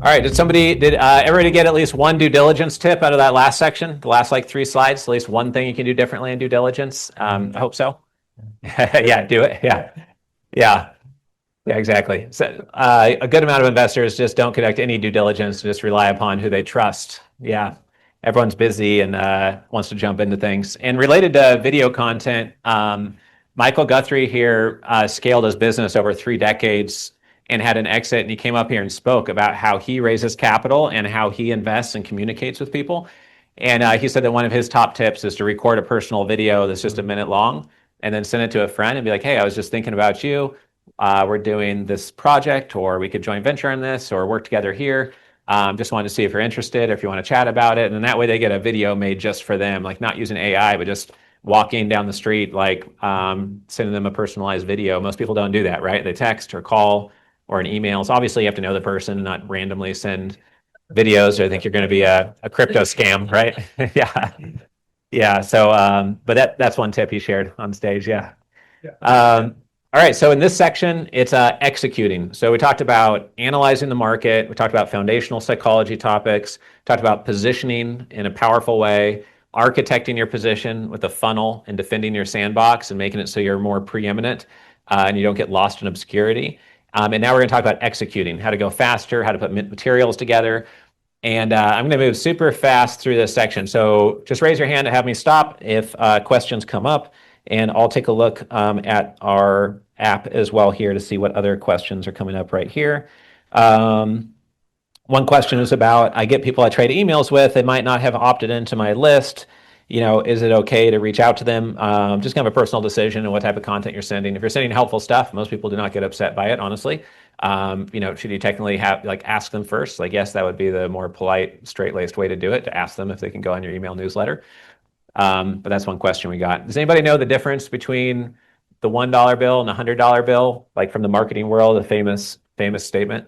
All right, did everybody get at least one due diligence tip out of that last section, the last like 3 slides? At least one thing you can do differently in due diligence. I hope so. Yeah, do it. Yeah, yeah, yeah, exactly. So a good amount of investors just don't conduct any due diligence, just rely upon who they trust. Yeah, everyone's busy and wants to jump into things. And related to video content, Michael Guthrie here scaled his business over 3 decades and had an exit, and he came up here and spoke about how he raises capital and how he invests and communicates with people. And he said that one of his top tips is to record a personal video that's just a minute long and then send it to a friend and be like, hey, I was just thinking about you. We're doing this project, or we could joint venture on this or work together here. Just wanted to see if you're interested, or if you want to chat about it. And then that way they get a video made just for them, like not using AI, but just walking down the street, like sending them a personalized video. Most people don't do that, right? They text or call or an email. So obviously you have to know the person, not randomly send videos, or I think you're going to be a crypto scam, right? Yeah. Yeah. So, but that's one tip he shared on stage. Yeah. All right. So in this section, it's executing. So we talked about analyzing the market. We talked about foundational psychology topics, talked about positioning in a powerful way, architecting your position with a funnel and defending your sandbox and making it so you're more preeminent and you don't get lost in obscurity. And now we're going to talk about executing, how to go faster, how to put materials together. And I'm going to move super fast through this section. So just raise your hand to have me stop if questions come up. And I'll take a look at our app as well here to see what other questions are coming up right here. One question is about, I get people I trade emails with, they might not have opted into my list. Is it okay to reach out to them? Just kind of a personal decision and what type of content you're sending. If you're sending helpful stuff, most people do not get upset by it, honestly. Should you technically ask them first? Like, yes, that would be the more polite, straight-laced way to do it, to ask them if they can go on your email newsletter. But that's one question we got. Does anybody know the difference between the $1 bill and the $100 bill? Like from the marketing world, a famous statement.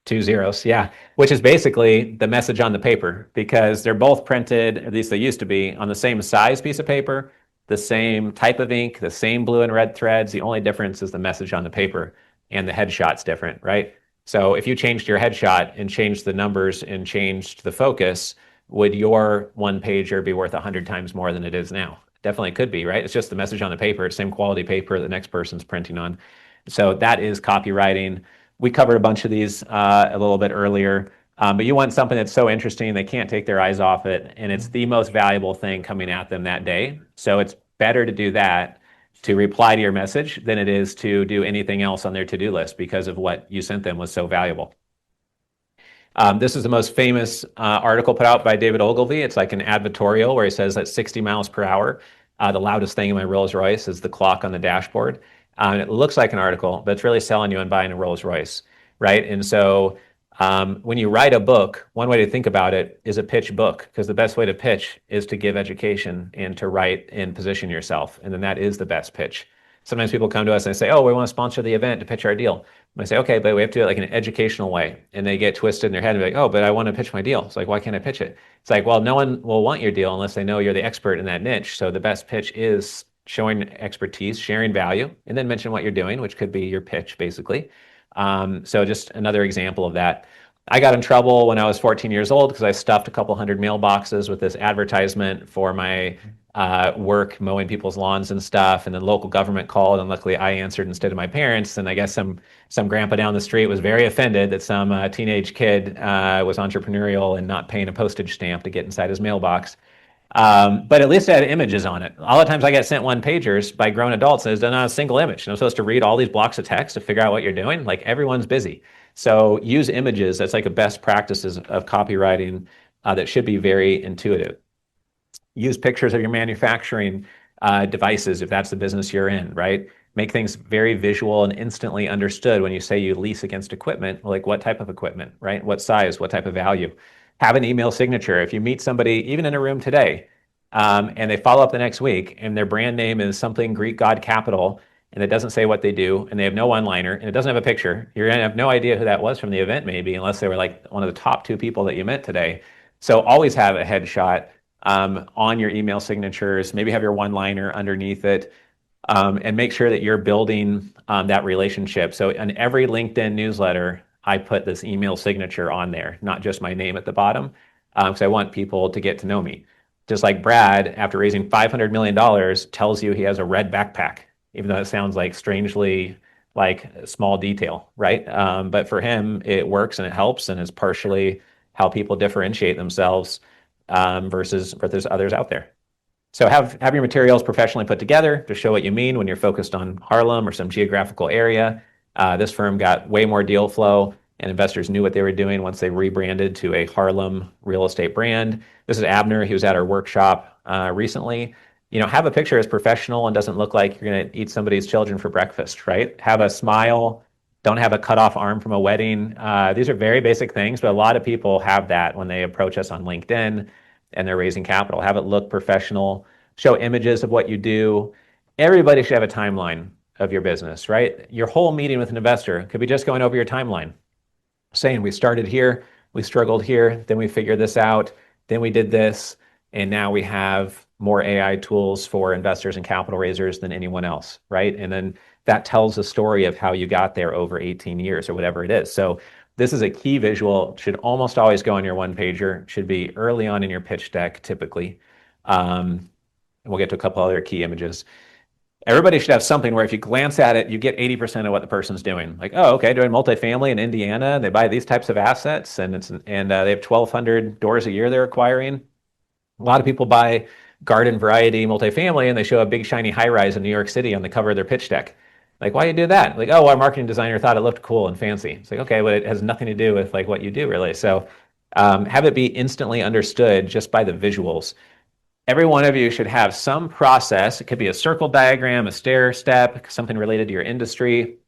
2 zeros, yeah, which is basically the message on the paper, because they're both printed, at least they used to be, on the same size piece of paper, the same type of ink, the same blue and red threads. The only difference is the message on the paper, and the headshot's different, right? So if you changed your headshot and changed the numbers and changed the focus, would your one pager be worth 100 times more than it is now? Definitely could be, right? It's just the message on the paper, it's same quality paper the next person's printing on. So that is copywriting. We covered a bunch of these a little bit earlier, but you want something that's so interesting they can't take their eyes off it, and it's the most valuable thing coming at them that day. So it's better to do that, to reply to your message, than it is to do anything else on their to-do list, because of what you sent them was so valuable. This is the most famous article put out by David Ogilvy. It's like an advertorial where he says that 60 miles per hour, the loudest thing in my Rolls Royce is the clock on the dashboard. It looks like an article, but it's really selling you on buying a Rolls Royce, right? And so when you write a book, one way to think about it is a pitch book, because the best way to pitch is to give education and to write and position yourself. And then that is the best pitch. Sometimes people come to us and they say, oh, we want to sponsor the event to pitch our deal. And I say, okay, but we have to do it like in an educational way. And they get twisted in their head and be like, oh, but I want to pitch my deal. It's like, why can't I pitch it? It's like, well, no one will want your deal unless they know you're the expert in that niche. So the best pitch is showing expertise, sharing value, and then mention what you're doing, which could be your pitch, basically. So just another example of that. I got in trouble when I was 14 years old because I stuffed a couple hundred mailboxes with this advertisement for my work mowing people's lawns and stuff, and then local government called, and luckily I answered instead of my parents. And I guess some grandpa down the street was very offended that some teenage kid was entrepreneurial and not paying a postage stamp to get inside his mailbox. But at least I had images on it. All the times I get sent one pagers by grown adults, and there's not a single image. And I'm supposed to read all these blocks of text to figure out what you're doing. Like, everyone's busy. So use images. That's like a best practices of copywriting that should be very intuitive. Use pictures of your manufacturing devices if that's the business you're in, right? Make things very visual and instantly understood when you say you lease against equipment. Like, what type of equipment, right? What size, what type of value? Have an email signature. If you meet somebody, even in a room today, and they follow up the next week, and their brand name is something Greek god capital, and it doesn't say what they do, and they have no one-liner, and it doesn't have a picture, you're gonna have no idea who that was from the event, maybe, unless they were like one of the top 2 people that you met today. So always have a headshot on your email signatures. Maybe have your one-liner underneath it, and make sure that you're building that relationship. So in every LinkedIn newsletter, I put this email signature on there, not just my name at the bottom, because I want people to get to know me. Just like Brad, after raising $500 million, tells you he has a red backpack, even though it sounds like strangely like a small detail, right? But for him, it works and it helps, and it's partially how people differentiate themselves versus others out there. So have your materials professionally put together to show what you mean when you're focused on Harlem or some geographical area. This firm got way more deal flow, and investors knew what they were doing once they rebranded to a Harlem real estate brand. This is Abner. He was at our workshop recently. Have a picture as professional and doesn't look like you're going to eat somebody's children for breakfast, right? Have a smile. Don't have a cut off arm from a wedding. These are very basic things, but a lot of people have that when they approach us on LinkedIn and they're raising capital. Have it look professional, show images of what you do. Everybody should have a timeline of your business, right? Your whole meeting with an investor could be just going over your timeline, saying we started here, we struggled here, then we figured this out, then we did this, and now we have more AI tools for investors and capital raisers than anyone else, right? And then that tells the story of how you got there over 18 years or whatever it is. So this is a key visual, should almost always go on your one pager, should be early on in your pitch deck typically. And we'll get to a couple other key images. Everybody should have something where if you glance at it, you get 80% of what the person's doing. Like, oh, okay, doing multifamily in Indiana, and they buy these types of assets, and they have 1,200 doors a year they're acquiring. A lot of people buy garden variety multifamily, and they show a big shiny high rise in New York City on the cover of their pitch deck. Like, why you do that? Like, oh, our marketing designer thought it looked cool and fancy. It's like, okay, but it has nothing to do with like what you do really. So have it be instantly understood just by the visuals. Every one of you should have some process. It could be a circle diagram, a stair step, something related to your industry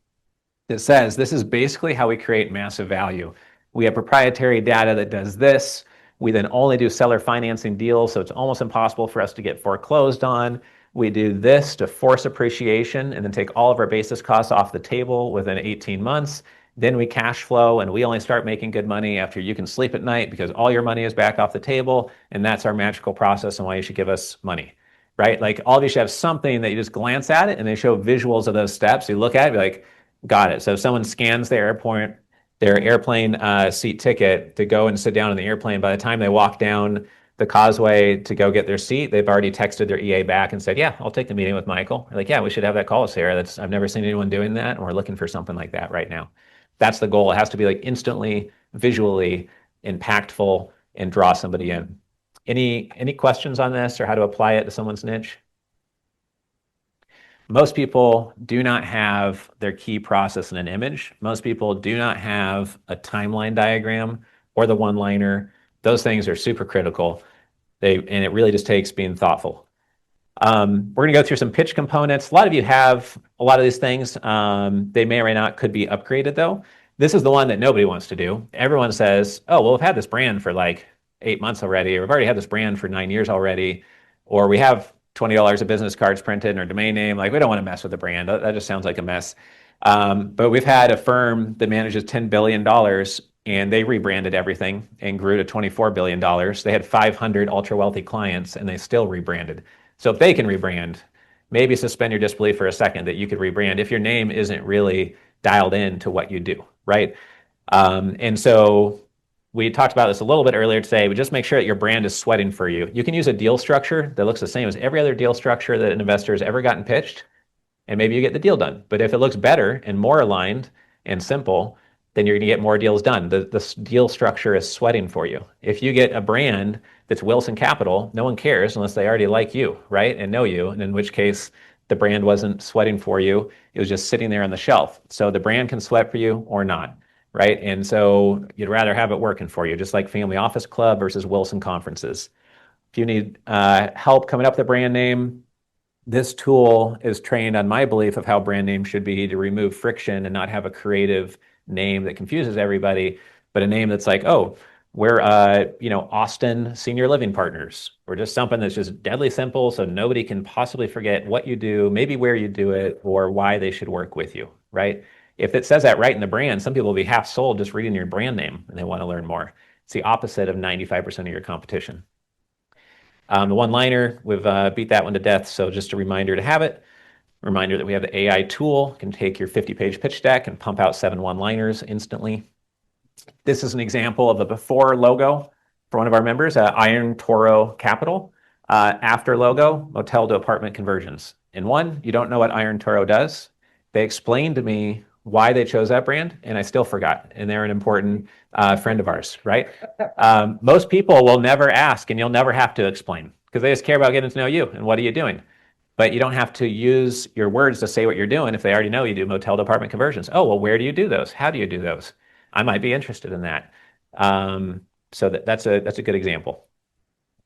that says this is basically how we create massive value. We have proprietary data that does this. We then only do seller financing deals, so it's almost impossible for us to get foreclosed on. We do this to force appreciation and then take all of our basis costs off the table within 18 months. Then we cash flow, and we only start making good money after you can sleep at night because all your money is back off the table, and that's our magical process and why you should give us money, right? Like all of you should have something that you just glance at it and they show visuals of those steps. You look at it, be like, got it. So if someone scans their airplane seat ticket to go and sit down in the airplane, by the time they walk down the causeway to go get their seat, they've already texted their EA back and said, yeah, I'll take the meeting with Michael. They're like, yeah, we should have that call, Sarah. I've never seen anyone doing that, and we're looking for something like that right now. That's the goal. It has to be like instantly, visually impactful and draw somebody in. Any questions on this or how to apply it to someone's niche? Most people do not have their key process in an image. Most people do not have a timeline diagram or the one-liner. Those things are super critical. And it really just takes being thoughtful. We're going to go through some pitch components. A lot of you have a lot of these things. They may or may not could be upgraded though. This is the one that nobody wants to do. Everyone says, oh, well, we've had this brand for like 8 months already, or we've already had this brand for 9 years already, or we have $20 of business cards printed in our domain name. Like, we don't want to mess with the brand. That just sounds like a mess. But we've had a firm that manages $10 billion and they rebranded everything and grew to $24 billion. They had 500 ultra wealthy clients and they still rebranded. So if they can rebrand, maybe suspend your disbelief for a second that you could rebrand if your name isn't really dialed in to what you do, right? And so we talked about this a little bit earlier today, but just make sure that your brand is sweating for you. You can use a deal structure that looks the same as every other deal structure that an investor has ever gotten pitched, and maybe you get the deal done. But if it looks better and more aligned and simple, then you're going to get more deals done. The deal structure is sweating for you. If you get a brand that's Wilson Capital, no one cares unless they already like you, right, and know you, and in which case the brand wasn't sweating for you. It was just sitting there on the shelf. So the brand can sweat for you or not, right? And so you'd rather have it working for you, just like Family Office Club versus Wilson Conferences. If you need help coming up with a brand name, this tool is trained on my belief of how brand names should be to remove friction and not have a creative name that confuses everybody, but a name that's like, oh, we're Austin Senior Living Partners, or just something that's just deadly simple so nobody can possibly forget what you do, maybe where you do it, or why they should work with you, right? If it says that right in the brand, some people will be half sold just reading your brand name and they want to learn more. It's the opposite of 95% of your competition. The one-liner, we've beat that one to death, so just a reminder to have it. Reminder that we have the AI tool, can take your 50-page pitch deck and pump out 7 one-liners instantly. This is an example of a before logo for one of our members, Iron Toro Capital. After logo, motel to apartment conversions. In one, you don't know what Iron Toro does. They explained to me why they chose that brand, and I still forgot. And they're an important friend of ours, right? Most people will never ask, and you'll never have to explain because they just care about getting to know you and what are you doing. But you don't have to use your words to say what you're doing if they already know you do motel to apartment conversions. Oh, well, where do you do those? How do you do those? I might be interested in that. So that's a good example.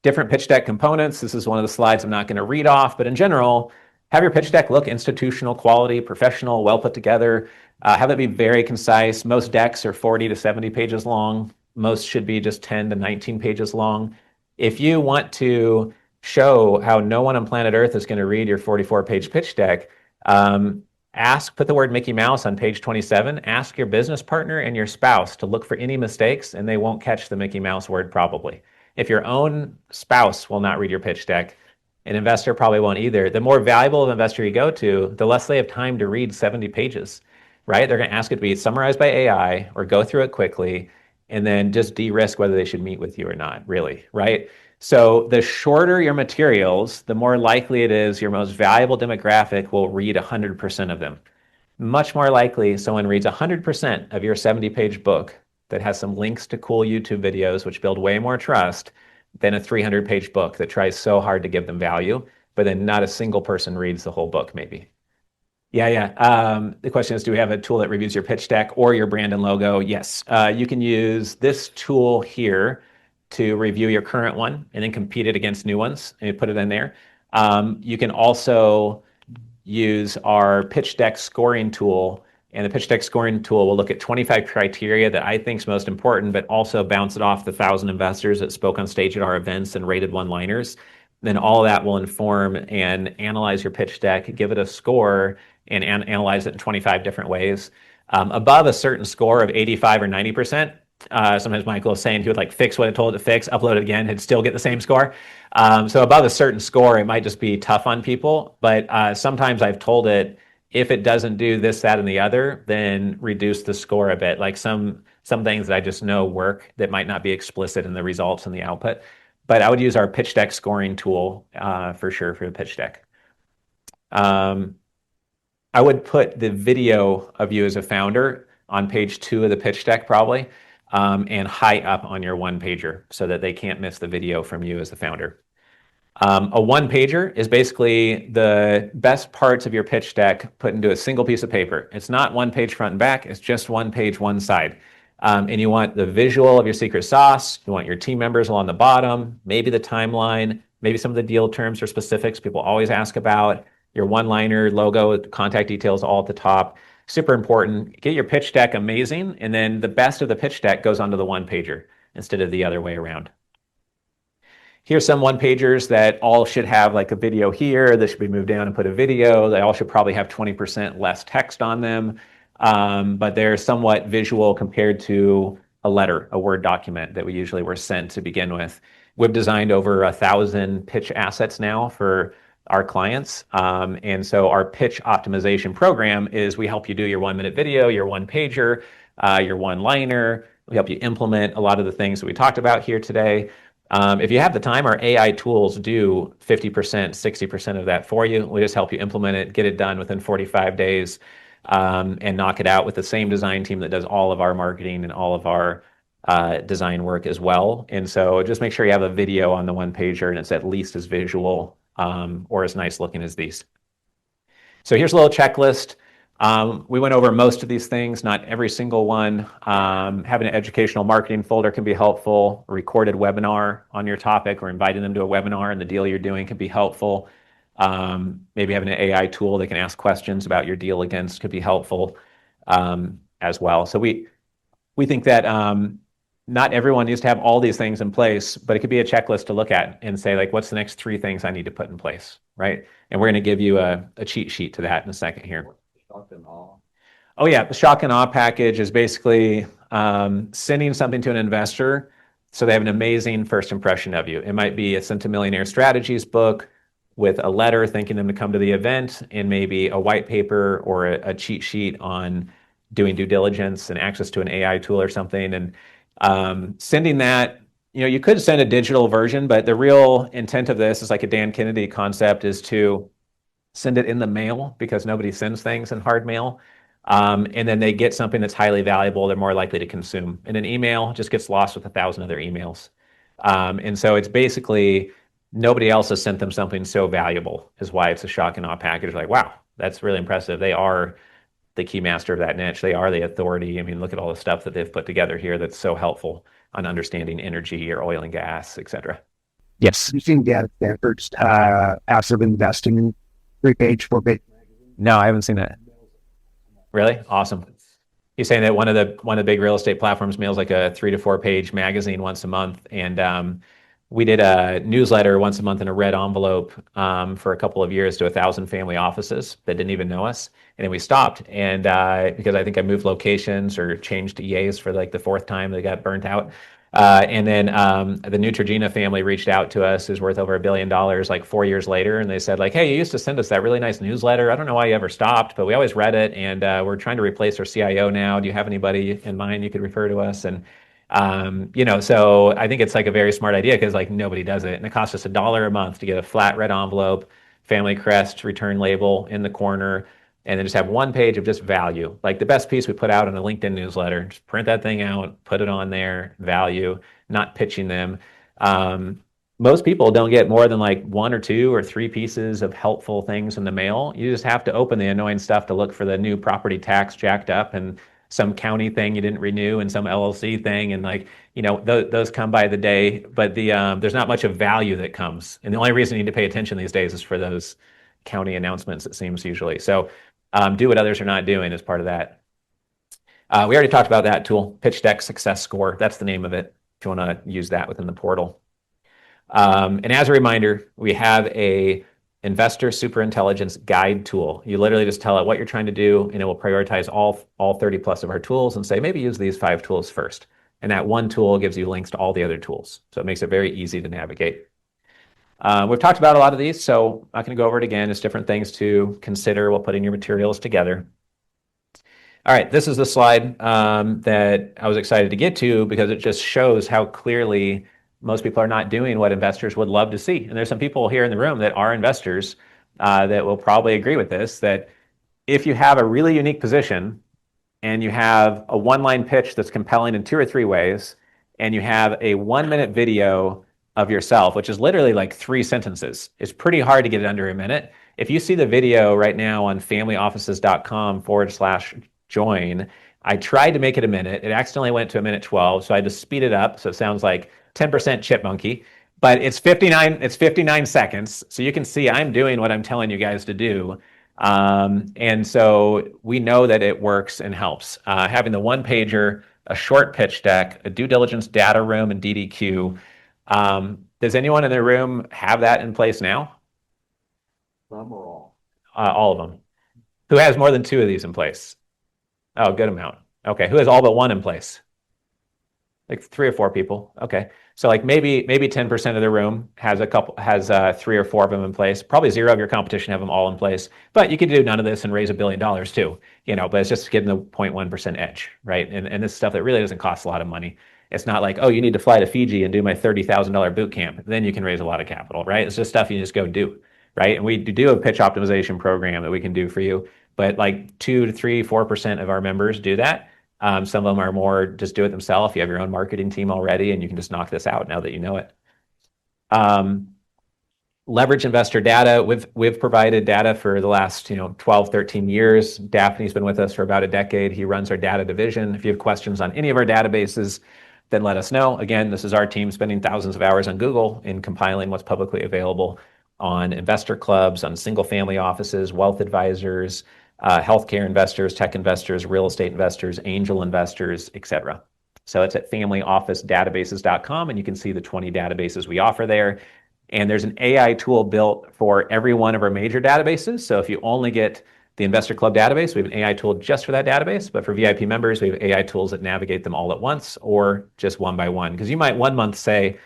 Different pitch deck components. This is one of the slides I'm not going to read off, but in general, have your pitch deck look institutional quality, professional, well put together. Have it be very concise. Most decks are 40 to 70 pages long. Most should be just 10 to 19 pages long. If you want to show how no one on planet Earth is going to read your 44-page pitch deck, put the word Mickey Mouse on page 27, ask your business partner and your spouse to look for any mistakes, and they won't catch the Mickey Mouse word probably. If your own spouse will not read your pitch deck, an investor probably won't either. The more valuable of an investor you go to, the less they have time to read 70 pages, right? They're going to ask it to be summarized by AI or go through it quickly and then just de-risk whether they should meet with you or not, really, right? So the shorter your materials, the more likely it is your most valuable demographic will read 100% of them. Much more likely someone reads 100% of your 70-page book that has some links to cool YouTube videos, which build way more trust than a 300-page book that tries so hard to give them value, but then not a single person reads the whole book, maybe. Yeah. The question is, do we have a tool that reviews your pitch deck or your brand and logo? Yes. You can use this tool here to review your current one and then compete it against new ones and you put it in there. You can also use our pitch deck scoring tool, and the pitch deck scoring tool will look at 25 criteria that I think is most important, but also bounce it off the 1,000 investors that spoke on stage at our events and rated one-liners. Then all of that will inform and analyze your pitch deck, give it a score, and analyze it in 25 different ways. Above a certain score of 85 or 90%, sometimes Michael was saying he would fix what it told it to fix, upload it again, it'd still get the same score. So above a certain score, it might just be tough on people. But sometimes I've told it, if it doesn't do this, that, and the other, then reduce the score a bit. Like some things that I just know work that might not be explicit in the results and the output. But I would use our pitch deck scoring tool for sure for the pitch deck. I would put the video of you as a founder on page 2 of the pitch deck probably, and high up on your one pager so that they can't miss the video from you as the founder. A one pager is basically the best parts of your pitch deck put into a single piece of paper. It's not one page front and back, it's just one page, one side. And you want the visual of your secret sauce, you want your team members along the bottom, maybe the timeline, maybe some of the deal terms or specifics people always ask about, your one-liner, logo, contact details all at the top. Super important. Get your pitch deck amazing, and then the best of the pitch deck goes onto the one pager instead of the other way around. Here's some one pagers that all should have a video here. This should be moved down and put a video. They all should probably have 20% less text on them, but they're somewhat visual compared to a letter, a Word document that we usually were sent to begin with. We've designed over 1,000 pitch assets now for our clients. And so our pitch optimization program is we help you do your 1-minute video, your one pager, your one-liner. We help you implement a lot of the things that we talked about here today. If you have the time, our AI tools do 50%, 60% of that for you. We just help you implement it, get it done within 45 days, and knock it out with the same design team that does all of our marketing and all of our design work as well. And so just make sure you have a video on the one pager and it's at least as visual or as nice looking as these. So here's a little checklist. We went over most of these things, not every single one. Having an educational marketing folder can be helpful. A recorded webinar on your topic or inviting them to a webinar and the deal you're doing can be helpful. Maybe having an AI tool that can ask questions about your deal against could be helpful as well. So we think that not everyone needs to have all these things in place, but it could be a checklist to look at and say, what's the next 3 things I need to put in place, right? And we're going to give you a cheat sheet to that in a second here. Shock and awe. Oh yeah, the shock and awe package is basically sending something to an investor so they have an amazing first impression of you. It might be a Centimillionaire Strategies book with a letter thanking them to come to the event and maybe a white paper or a cheat sheet on doing due diligence and access to an AI tool or something. And sending that, you could send a digital version, but the real intent of this is like a Dan Kennedy concept, is to send it in the mail, because nobody sends things in hard mail. And then they get something that's highly valuable, they're more likely to consume. And an email just gets lost with 1,000 other emails. And so it's basically nobody else has sent them something so valuable, is why it's a shock and awe package. Like, wow, that's really impressive. They are the key master of that niche. They are the authority. I mean, look at all the stuff that they've put together here that's so helpful on understanding energy or oil and gas, et cetera. Yes. You've seen Dan Stanford's passive investing 3-page, 4-page. No, I haven't seen that. Really? Awesome. He's saying that one of the big real estate platforms mails like a 3 to 4 page magazine once a month, and we did a newsletter once a month in a red envelope for a couple of years to 1,000 family offices that didn't even know us, and then we stopped, and because I think I moved locations or changed EAs for like the 4th time, they got burnt out. And then the Neutrogena family reached out to us, who's worth over $1 billion, like 4 years later, and they said like, "Hey, you used to send us that really nice newsletter. I don't know why you ever stopped, but we always read it, and we're trying to replace our CIO now. Do you have anybody in mind you could refer to us?" And so I think it's like a very smart idea, because like nobody does it, and it costs us $1 a month to get a flat red envelope, family crest, return label in the corner, and then just have one page of just value. Like the best piece we put out in a LinkedIn newsletter, just print that thing out, put it on there, value, not pitching them. Most people don't get more than like 1 or 2 or 3 pieces of helpful things in the mail. You just have to open the annoying stuff to look for the new property tax jacked up, and some county thing you didn't renew, and some LLC thing, and like, those come by the day, but there's not much of value that comes. And the only reason you need to pay attention these days is for those county announcements, it seems, usually. So do what others are not doing as part of that. We already talked about that tool, Pitch Deck Success Score. That's the name of it, if you want to use that within the portal. And as a reminder, we have a investor superintelligence guide tool. You literally just tell it what you're trying to do, and it will prioritize all 30 plus of our tools and say, maybe use these 5 tools first. And that one tool gives you links to all the other tools. So it makes it very easy to navigate. We've talked about a lot of these, so I'm not going to go over it again. It's different things to consider while putting your materials together. All right, this is the slide that I was excited to get to, because it just shows how clearly most people are not doing what investors would love to see. And there's some people here in the room that are investors that will probably agree with this, that if you have a really unique position and you have a one-line pitch that's compelling in 2 or 3 ways, and you have a 1-minute video of yourself, which is literally like 3 sentences, it's pretty hard to get it under a minute. If you see the video right now on familyoffices.com/join, I tried to make it a minute. It accidentally went to 1:12, so I just speed it up. So it sounds like 10% chipmunky, but it's 59 seconds. So you can see I'm doing what I'm telling you guys to do. And so we know that it works and helps. Having the 1-pager, a short pitch deck, a due diligence data room, and DDQ. Does anyone in the room have that in place now? Some or all? All of them. Who has more than 2 of these in place? Oh, good amount. Okay, who has all but 1 in place? Like 3 or 4 people. Okay, so like maybe 10% of the room has 3 or 4 of them in place. Probably 0 of your competition have them all in place. But you could do none of this and raise $1 billion too. But it's just getting the 0.1% edge, right? And this stuff that really doesn't cost a lot of money. It's not like, oh, you need to fly to Fiji and do my $30,000 boot camp. Then you can raise a lot of capital, right? It's just stuff you just go do, right? And we do a pitch optimization program that we can do for you. But like 2 to 3, 4% of our members do that. Some of them are more just do it themselves. You have your own marketing team already, and you can just knock this out now that you know it. Leverage investor data. We've provided data for the last 12, 13 years. Daphne's been with us for about a decade. He runs our data division. If you have questions on any of our databases, then let us know. Again, this is our team spending thousands of hours on Google in compiling what's publicly available on investor clubs, on single family offices, wealth advisors, healthcare investors, tech investors, real estate investors, angel investors, etc. So it's at familyofficedatabases.com, and you can see the 20 databases we offer there. And there's an AI tool built for every one of our major databases. So if you only get the Investor Club database, we have an AI tool just for that database. But for VIP members, we have AI tools that navigate them all at once or just one by one. Because you might one month say,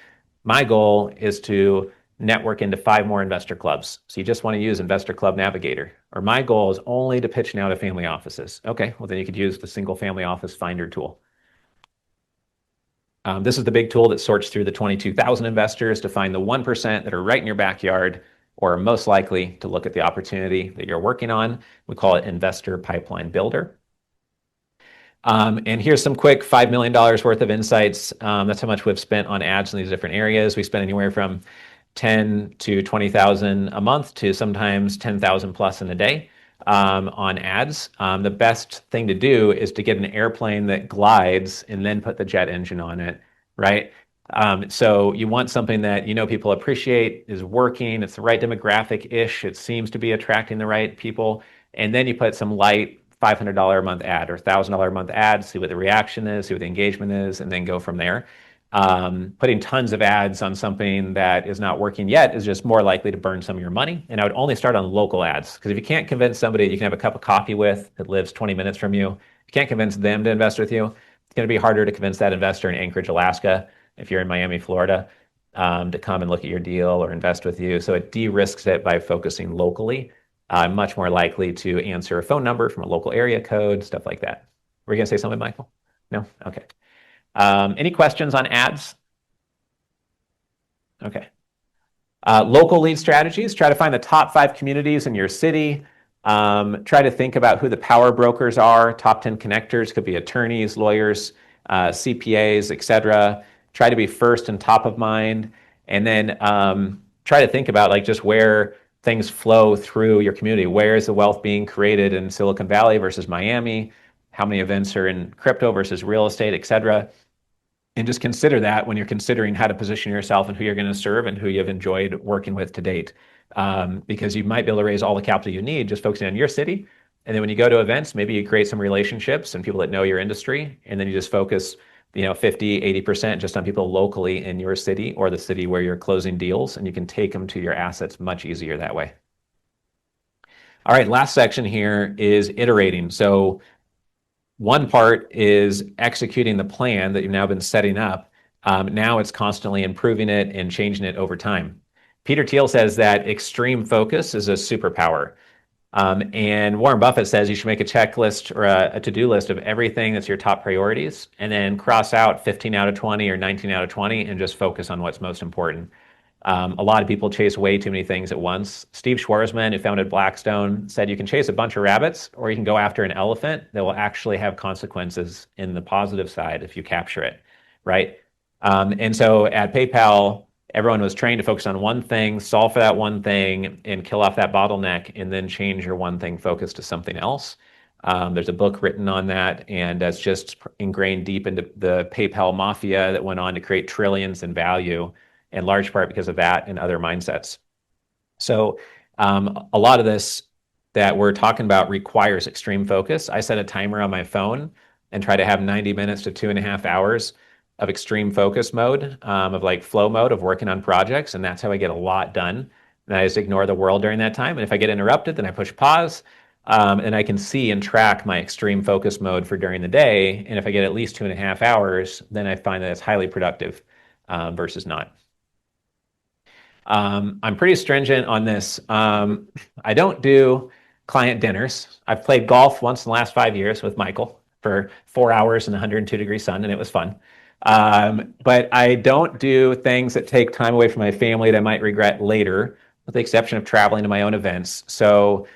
my goal is to network into 5 more investor clubs. So you just want to use Investor Club Navigator. Or my goal is only to pitch now to family offices. Okay, well then you could use the single family office finder tool. This is the big tool that sorts through the 22,000 investors to find the 1% that are right in your backyard or are most likely to look at the opportunity that you're working on. We call it Investor Pipeline Builder. And here's some quick $5 million worth of insights. That's how much we've spent on ads in these different areas. We spend anywhere from 10 to 20,000 a month to sometimes 10,000 plus in a day on ads. The best thing to do is to get an airplane that glides and then put the jet engine on it, right? So you want something that you know people appreciate, is working, it's the right demographic-ish, it seems to be attracting the right people, and then you put some light $500 a month ad or $1,000 a month ad, see what the reaction is, see what the engagement is, and then go from there. Putting tons of ads on something that is not working yet is just more likely to burn some of your money. And I would only start on local ads, because if you can't convince somebody you can have a cup of coffee with that lives 20 minutes from you, you can't convince them to invest with you, it's going to be harder to convince that investor in Anchorage, Alaska, if you're in Miami, Florida, to come and look at your deal or invest with you. So it de-risks it by focusing locally. Much more likely to answer a phone number from a local area code, stuff like that. Were you going to say something, Michael? No? Okay. Any questions on ads? Okay. Local lead strategies. Try to find the top 5 communities in your city. Try to think about who the power brokers are. Top 10 connectors could be attorneys, lawyers, CPAs, etc. Try to be first and top of mind. And then try to think about like just where things flow through your community. Where is the wealth being created in Silicon Valley versus Miami? How many events are in crypto versus real estate, et cetera? And just consider that when you're considering how to position yourself and who you're going to serve and who you've enjoyed working with to date. Because you might be able to raise all the capital you need just focusing on your city. And then when you go to events, maybe you create some relationships and people that know your industry, and then you just focus 50, 80% just on people locally in your city or the city where you're closing deals, and you can take them to your assets much easier that way. All right, last section here is iterating. So one part is executing the plan that you've now been setting up. Now it's constantly improving it and changing it over time. Peter Thiel says that extreme focus is a superpower. And Warren Buffett says you should make a checklist or a to-do list of everything that's your top priorities, and then cross out 15 out of 20 or 19 out of 20 and just focus on what's most important. A lot of people chase way too many things at once. Steve Schwarzman, who founded Blackstone, said you can chase a bunch of rabbits or you can go after an elephant that will actually have consequences in the positive side if you capture it, right? And so at PayPal, everyone was trained to focus on one thing, solve for that one thing, and kill off that bottleneck, and then change your one thing focus to something else. There's a book written on that, and that's just ingrained deep into the PayPal mafia that went on to create trillions in value, in large part because of that and other mindsets. So a lot of this that we're talking about requires extreme focus. I set a timer on my phone and try to have 90 minutes to 2.5 hours of extreme focus mode, of like flow mode of working on projects. And that's how I get a lot done. And I just ignore the world during that time. And if I get interrupted, then I push pause. And I can see and track my extreme focus mode for during the day. And if I get at least 2.5 hours, then I find that it's highly productive versus not. I'm pretty stringent on this. I don't do client dinners. I've played golf once in the last 5 years with Michael for 4 hours in 102-degree sun, and it was fun. But I don't do things that take time away from my family that I might regret later, with the exception of traveling to my own events. So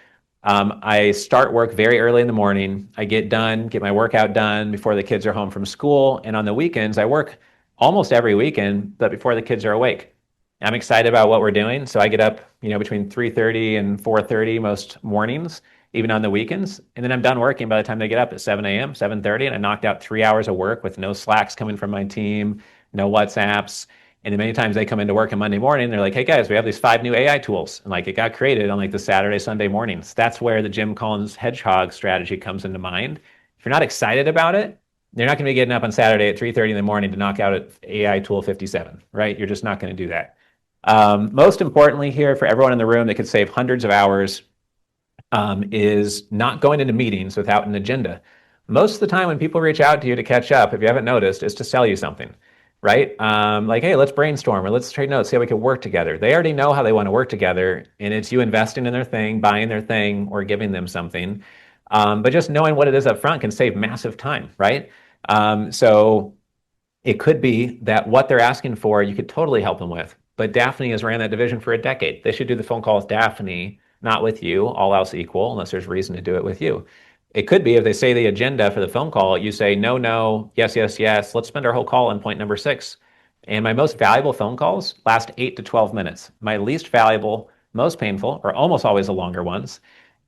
I start work very early in the morning. I get my workout done before the kids are home from school. And on the weekends, I work almost every weekend, but before the kids are awake. I'm excited about what we're doing. So I get up, between 3:30 and 4:30 most mornings, even on the weekends. And then I'm done working by the time they get up at 7 a.m., 7:30, and I knocked out 3 hours of work with no Slacks coming from my team, no WhatsApps. And then many times they come into work on Monday morning, they're like, hey guys, we have these 5 new AI tools. And it got created on the Saturday, Sunday mornings. That's where the Jim Collins hedgehog strategy comes into mind. If you're not excited about it, you're not going to be getting up on Saturday at 3:30 in the morning to knock out an AI tool 57, right? You're just not going to do that. Most importantly here, for everyone in the room that could save hundreds of hours, is not going into meetings without an agenda. Most of the time when people reach out to you to catch up, if you haven't noticed, is to sell you something, right? Like, hey, let's brainstorm or let's trade notes, see how we can work together. They already know how they want to work together, and it's you investing in their thing, buying their thing, or giving them something. But just knowing what it is up front can save massive time, right? So it could be that what they're asking for, you could totally help them with. But Daphne has ran that division for a decade. They should do the phone call with Daphne, not with you, all else equal, unless there's reason to do it with you. It could be if they say the agenda for the phone call, you say, no, no, yes, yes, yes. Let's spend our whole call on point number 6. And my most valuable phone calls last 8 to 12 minutes. My least valuable, most painful, are almost always the longer ones.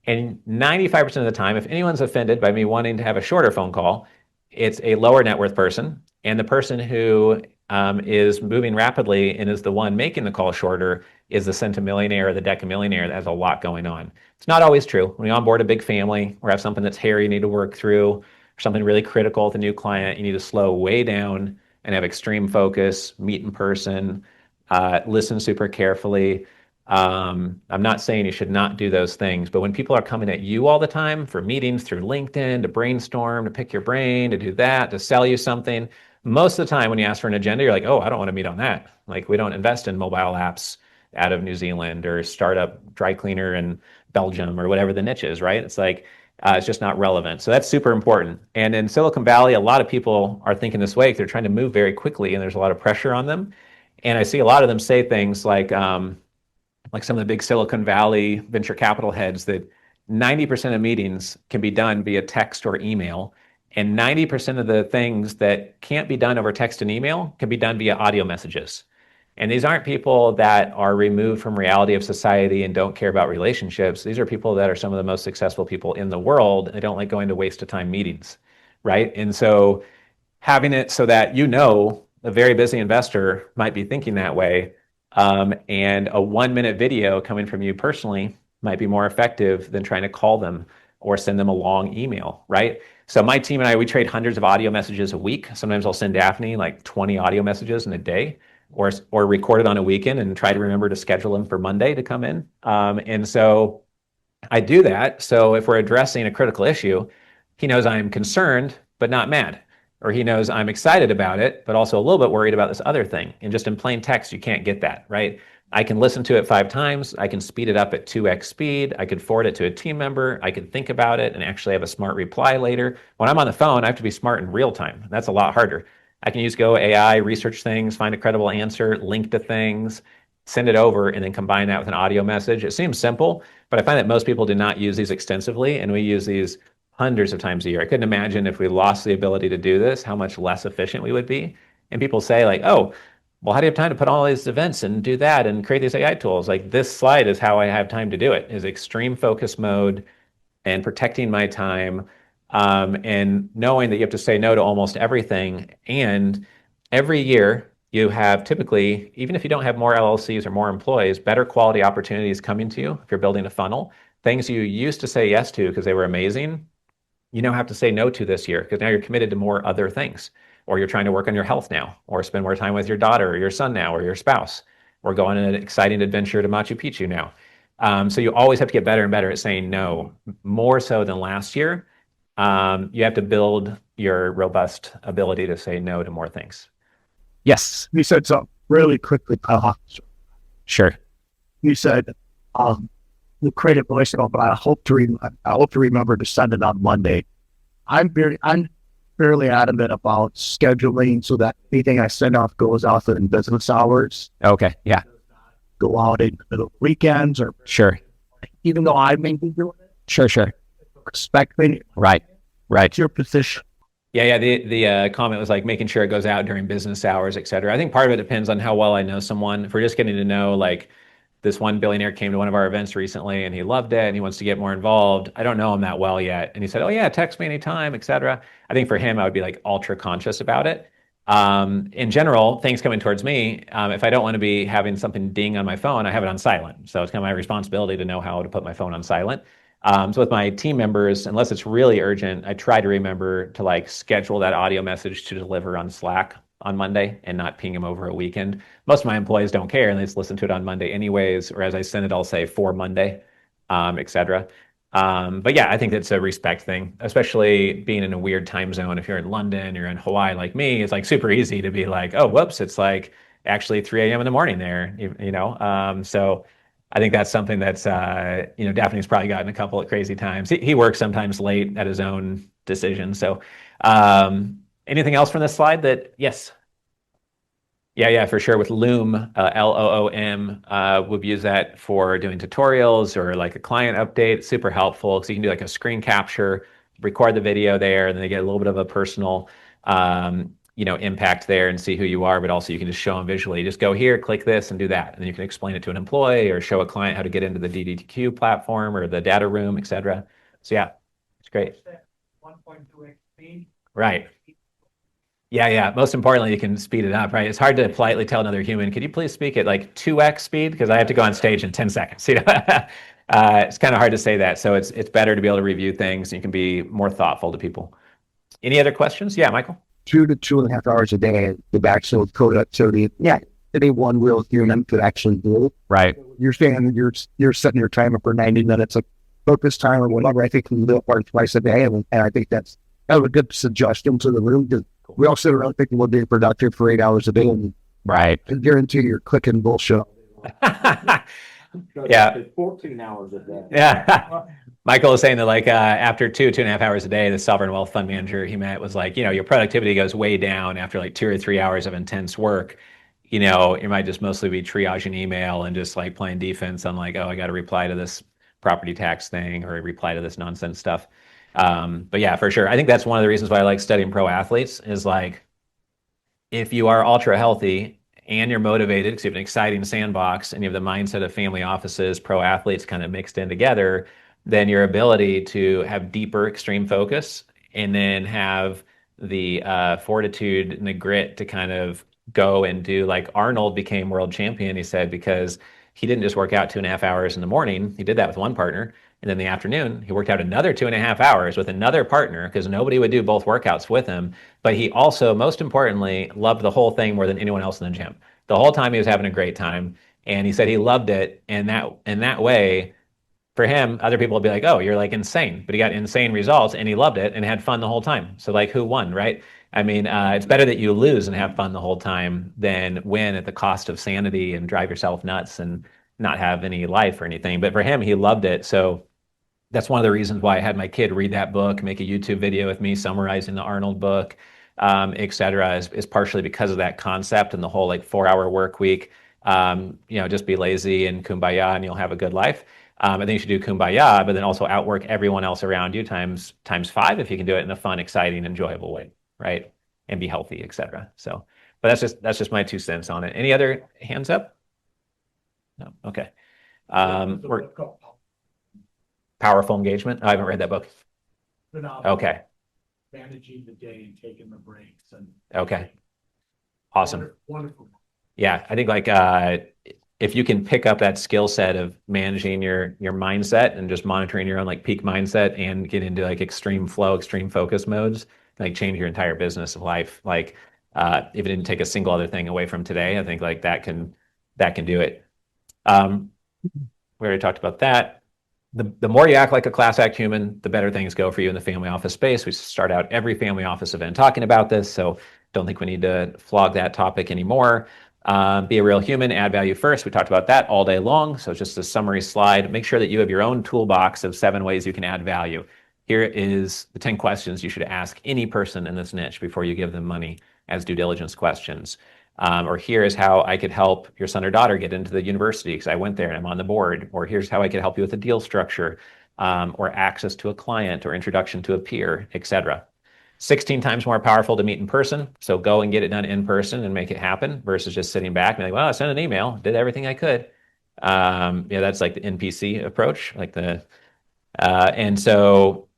And 95% of the time, if anyone's offended by me wanting to have a shorter phone call, it's a lower net worth person. And the person who is moving rapidly and is the one making the call shorter is the centimillionaire or the decamillionaire that has a lot going on. It's not always true. When you onboard a big family or have something that's hairy you need to work through, or something really critical with a new client, you need to slow way down and have extreme focus, meet in person, listen super carefully. I'm not saying you should not do those things, but when people are coming at you all the time for meetings through LinkedIn, to brainstorm, to pick your brain, to do that, to sell you something, most of the time when you ask for an agenda, you're like, oh, I don't want to meet on that. Like, we don't invest in mobile apps out of New Zealand or startup dry cleaner in Belgium or whatever the niche is, right? It's like, it's just not relevant. So that's super important. And in Silicon Valley, a lot of people are thinking this way. They're trying to move very quickly and there's a lot of pressure on them. And I see a lot of them say things like some of the big Silicon Valley venture capital heads, that 90% of meetings can be done via text or email. And 90% of the things that can't be done over text and email can be done via audio messages. And these aren't people that are removed from reality of society and don't care about relationships. These are people that are some of the most successful people in the world. They don't like going to waste of time meetings, right? And so having it so that a very busy investor might be thinking that way, and a 1 minute video coming from you personally might be more effective than trying to call them or send them a long email, right? So my team and I, we trade hundreds of audio messages a week. Sometimes I'll send Daphne like 20 audio messages in a day, or record it on a weekend and try to remember to schedule them for Monday to come in. And so I do that. So if we're addressing a critical issue, he knows I'm concerned, but not mad. Or he knows I'm excited about it, but also a little bit worried about this other thing. And just in plain text, you can't get that, right? I can listen to it 5 times. I can speed it up at 2x speed. I could forward it to a team member. I could think about it and actually have a smart reply later. When I'm on the phone, I have to be smart in real time. That's a lot harder. I can use Go AI, research things, find a credible answer, link to things, send it over, and then combine that with an audio message. It seems simple, but I find that most people do not use these extensively, and we use these hundreds of times a year. I couldn't imagine if we lost the ability to do this, how much less efficient we would be. And people say like, oh, well, how do you have time to put all these events and do that and create these AI tools? Like, this slide is how I have time to do it, is extreme focus mode and protecting my time, and knowing that you have to say no to almost everything. And every year you have, typically, even if you don't have more LLCs or more employees, better quality opportunities coming to you if you're building a funnel. Things you used to say yes to because they were amazing, you now have to say no to this year because now you're committed to more other things, or you're trying to work on your health now, or spend more time with your daughter or your son now, or your spouse, or go on an exciting adventure to Machu Picchu now. So you always have to get better and better at saying no, more so than last year. You have to build your robust ability to say no to more things. Yes. You said something really quickly. Sure. You said, the creative voicemail, but I hope to remember to send it on Monday. I'm fairly adamant about scheduling so that anything I send off goes out in business hours. Okay. Yeah. Go out in the middle of weekends, or Sure. even though I may be doing it, Sure. respecting Right. your position. Yeah. The comment was like making sure it goes out during business hours, et cetera. I think part of it depends on how well I know someone. If we're just getting to know, like, this one billionaire came to one of our events recently and he loved it and he wants to get more involved. I don't know him that well yet. And he said, oh yeah, text me anytime, et cetera. I think for him, I would be like ultra conscious about it. In general, things coming towards me, if I don't want to be having something ding on my phone, I have it on silent. So it's kind of my responsibility to know how to put my phone on silent. So with my team members, unless it's really urgent, I try to remember to like schedule that audio message to deliver on Slack on Monday and not ping them over a weekend. Most of my employees don't care and they just listen to it on Monday anyways, or as I send it, I'll say for Monday, et cetera. But yeah, I think it's a respect thing, especially being in a weird time zone. If you're in London, you're in Hawaii like me, it's like super easy to be like, oh, whoops, it's like actually 3 a.m. in the morning there, you know? So I think that's something that's, Daphne's probably gotten a couple of crazy times. He works sometimes late at his own decision. So anything else from this slide yes. Yeah, for sure. With Loom, Loom, we've used that for doing tutorials or like a client update. Super helpful because you can do like a screen capture, record the video there, and then they get a little bit of a personal, impact there and see who you are. But also you can just show them visually. Just go here, click this, and do that, and then you can explain it to an employee or show a client how to get into the DDQ platform or the data room, etc. So yeah, it's great. 1.2x speed. Right. Yeah. Most importantly, you can speed it up, right? It's hard to politely tell another human, could you please speak at like 2x speed? Because I have to go on stage in 10 seconds. It's kind of hard to say that. So it's better to be able to review things. And you can be more thoughtful to people. Any other questions? Yeah, Michael? 2 to 2.5 hours a day, the actual code activity. Yeah, anyone real human could actually do it. Right. You're saying you're setting your timer for 90 minutes of focus time or whatever. I think you can do it once, twice a day. And I think that's a good suggestion to the room. We all sit around thinking we'll be productive for 8 hours a day. And right. I guarantee you're clicking bullshit. Yeah. 14 hours a day. Yeah. Michael was saying that like after 2.5 hours a day, the sovereign wealth fund manager he met was like, your productivity goes way down after like 2 or 3 hours of intense work. You might just mostly be triaging email and just like playing defense on like, oh, I got to reply to this property tax thing or reply to this nonsense stuff. But yeah, for sure. I think that's one of the reasons why I like studying pro athletes is like, if you are ultra healthy and you're motivated because you have an exciting sandbox and you have the mindset of family offices, pro athletes kind of mixed in together, then your ability to have deeper extreme focus and then have the fortitude and the grit to kind of go and do like Arnold became world champion, he said, because he didn't just work out 2.5 hours in the morning. He did that with one partner. And then in the afternoon, he worked out another 2.5 hours with another partner because nobody would do both workouts with him. But he also, most importantly, loved the whole thing more than anyone else in the gym. The whole time he was having a great time. And he said he loved it. And that way, for him, other people would be like, oh, you're like insane. But he got insane results and he loved it and had fun the whole time. So like who won, right? I mean, it's better that you lose and have fun the whole time than win at the cost of sanity and drive yourself nuts and not have any life or anything. But for him, he loved it. So that's one of the reasons why I had my kid read that book, make a YouTube video with me summarizing the Arnold book, et cetera, is partially because of that concept and the whole like 4-hour work week. Just be lazy and kumbaya and you'll have a good life. I think you should do kumbaya, but then also outwork everyone else around you times 5 if you can do it in a fun, exciting, enjoyable way, right? And be healthy, et cetera. So, but that's just my 2 cents on it. Any other hands up? No. Okay. Powerful Engagement. I haven't read that book. Phenomenal. Okay. Managing the day and taking the breaks and okay. Awesome. Wonderful. Yeah, I think like if you can pick up that skill set of managing your mindset and just monitoring your own like peak mindset and get into like extreme flow, extreme focus modes, like change your entire business of life. Like if it didn't take a single other thing away from today, I think like that can do it. We already talked about that. The more you act like a class act human, the better things go for you in the family office space. We start out every family office event talking about this, so don't think we need to flog that topic anymore. Be a real human, add value first. We talked about that all day long, so it's just a summary slide. Make sure that you have your own toolbox of 7 ways you can add value. Here is the 10 questions you should ask any person in this niche before you give them money as due diligence questions. Or here is how I could help your son or daughter get into the university because I went there and I'm on the board. Or here's how I could help you with a deal structure, or access to a client or introduction to a peer, etc. 16 times more powerful to meet in person. So go and get it done in person and make it happen versus just sitting back and be like, well, I sent an email, did everything I could. That's like the NPC approach, and so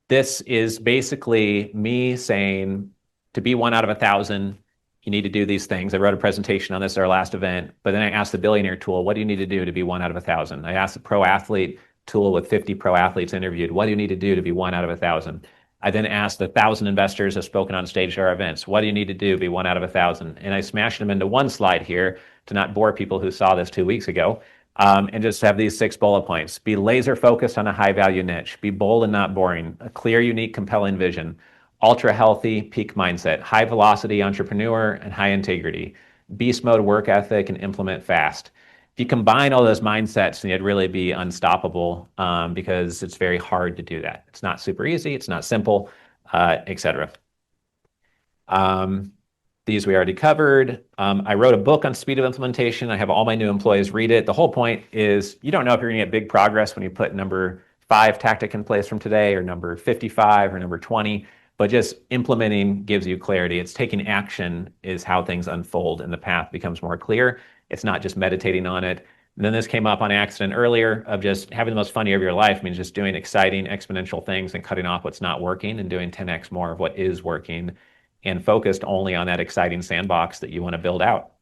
this is basically me saying to be 1 out of 1,000, you need to do these things. I wrote a presentation on this at our last event, but then I asked the billionaire tool, what do you need to do to be 1 out of 1,000? I asked the pro athlete tool with 50 pro athletes interviewed, what do you need to do to be 1 out of 1,000? I then asked 1,000 investors who have spoken on stage at our events, what do you need to do to be 1 out of 1,000? And I smashed them into one slide here to not bore people who saw this 2 weeks ago. And just have these 6 bullet points. Be laser focused on a high value niche. Be bold and not boring. A clear, unique, compelling vision. Ultra healthy, peak mindset. High velocity entrepreneur and high integrity. Beast mode work ethic and implement fast. If you combine all those mindsets, then you'd really be unstoppable, because it's very hard to do that. It's not super easy. It's not simple, etc. These we already covered. I wrote a book on speed of implementation. I have all my new employees read it. The whole point is you don't know if you're going to get big progress when you put number 5 tactic in place from today, or number 55 or number 20, but just implementing gives you clarity. It's taking action is how things unfold and the path becomes more clear. It's not just meditating on it. And then this came up on accident earlier of just having the most fun year of your life means just doing exciting exponential things and cutting off what's not working and doing 10x more of what is working, and focused only on that exciting sandbox that you want to build out.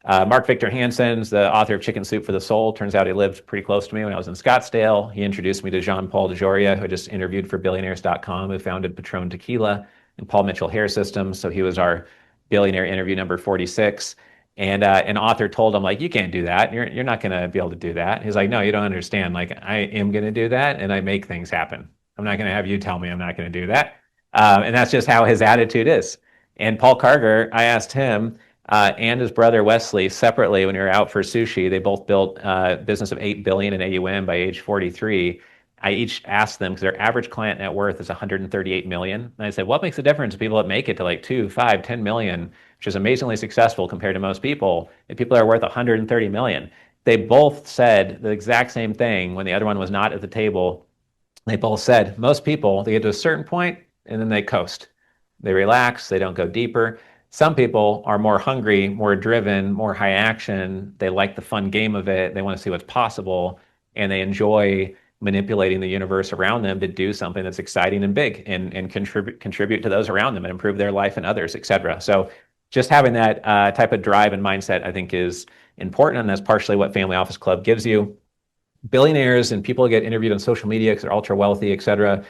Mark Victor Hansen's the author of Chicken Soup for the Soul. Turns out he lived pretty close to me when I was in Scottsdale. He introduced me to Jean-Paul DeJoria, who I just interviewed for billionaires.com, who founded Patron Tequila and Paul Mitchell Hair Systems. So he was our billionaire interview number 46. And an author told him, like, you can't do that. You're not going to be able to do that. He's like, no, you don't understand. Like, I am going to do that, and I make things happen. I'm not going to have you tell me I'm not going to do that. And that's just how his attitude is. And Paul Karger, I asked him and his brother Wesley separately when we were out for sushi. They both built a business of $8 billion in AUM by age 43. I each asked them, because their average client net worth is 138 million. And I said, what makes the difference to people that make it to like 2, 5, 10 million, which is amazingly successful compared to most people, if people are worth 130 million? They both said the exact same thing when the other one was not at the table. They both said, most people, they get to a certain point and then they coast. They relax, they don't go deeper. Some people are more hungry, more driven, more high action. They like the fun game of it. They want to see what's possible, and they enjoy manipulating the universe around them to do something that's exciting and big, and contribute to those around them and improve their life and others, etc. So just having that type of drive and mindset, I think, is important, and that's partially what Family Office Club gives you. Billionaires and people get interviewed on social media because they're ultra wealthy, etc.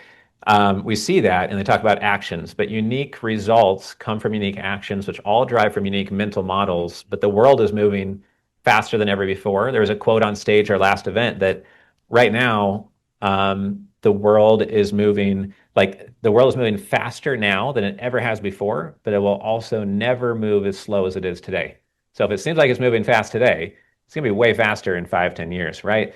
We see that, and they talk about actions, but unique results come from unique actions, which all drive from unique mental models. But the world is moving faster than ever before. There was a quote on stage our last event that right now the world is moving faster now than it ever has before, but it will also never move as slow as it is today. So if it seems like it's moving fast today, it's going to be way faster in 5, 10 years, right?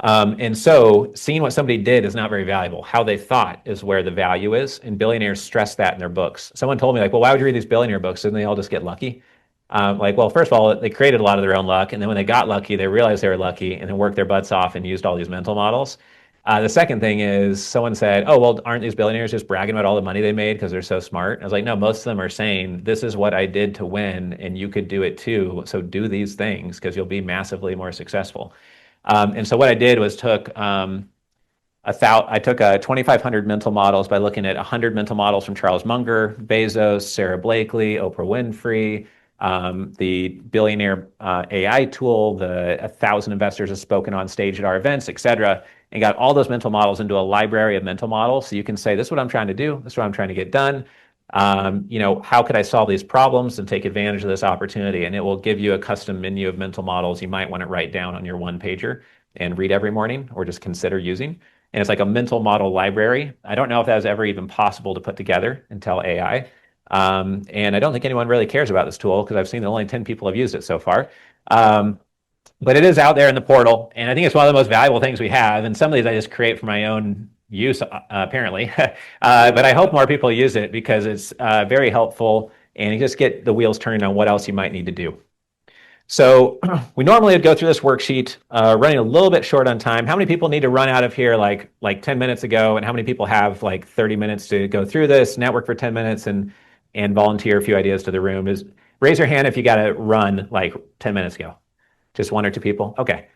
And so seeing what somebody did is not very valuable. How they thought is where the value is. And billionaires stress that in their books. Someone told me, like, well, why would you read these billionaire books? Didn't they all just get lucky? Like, well, first of all, they created a lot of their own luck. And then when they got lucky, they realized they were lucky and then worked their butts off and used all these mental models. The second thing is someone said, oh, well, aren't these billionaires just bragging about all the money they made because they're so smart? I was like, no, most of them are saying, this is what I did to win, and you could do it too. So do these things because you'll be massively more successful. And so what I did was I took 2,500 mental models by looking at 100 mental models from Charles Munger, Bezos, Sarah Blakely, Oprah Winfrey, the billionaire AI tool, the 1,000 investors have spoken on stage at our events, et cetera, and got all those mental models into a library of mental models. So you can say, this is what I'm trying to do. This is what I'm trying to get done. How could I solve these problems and take advantage of this opportunity? And it will give you a custom menu of mental models you might want to write down on your one pager and read every morning, or just consider using. And it's like a mental model library. I don't know if that was ever even possible to put together until AI. And I don't think anyone really cares about this tool because I've seen that only 10 people have used it so far. But it is out there in the portal, and I think it's one of the most valuable things we have. And some of these I just create for my own use, apparently. But I hope more people use it because it's very helpful, and you just get the wheels turning on what else you might need to do. So we normally would go through this worksheet, running a little bit short on time. How many people need to run out of here like 10 minutes ago? And how many people have like 30 minutes to go through this, network for 10 minutes, and volunteer a few ideas to the room? Raise your hand if you got to run like 10 minutes ago. Just 1 or 2 people? Okay.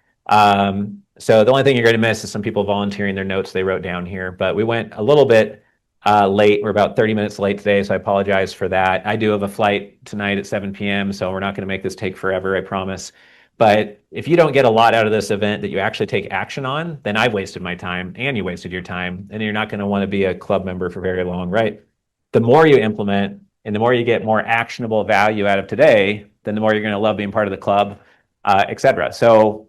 So the only thing you're going to miss is some people volunteering their notes they wrote down here. But we went a little bit late. We're about 30 minutes late today, so I apologize for that. I do have a flight tonight at 7 p.m., so we're not going to make this take forever, I promise. But if you don't get a lot out of this event that you actually take action on, then I've wasted my time and you wasted your time, and you're not going to want to be a club member for very long, right? The more you implement and the more you get more actionable value out of today, then the more you're going to love being part of the club, et cetera. So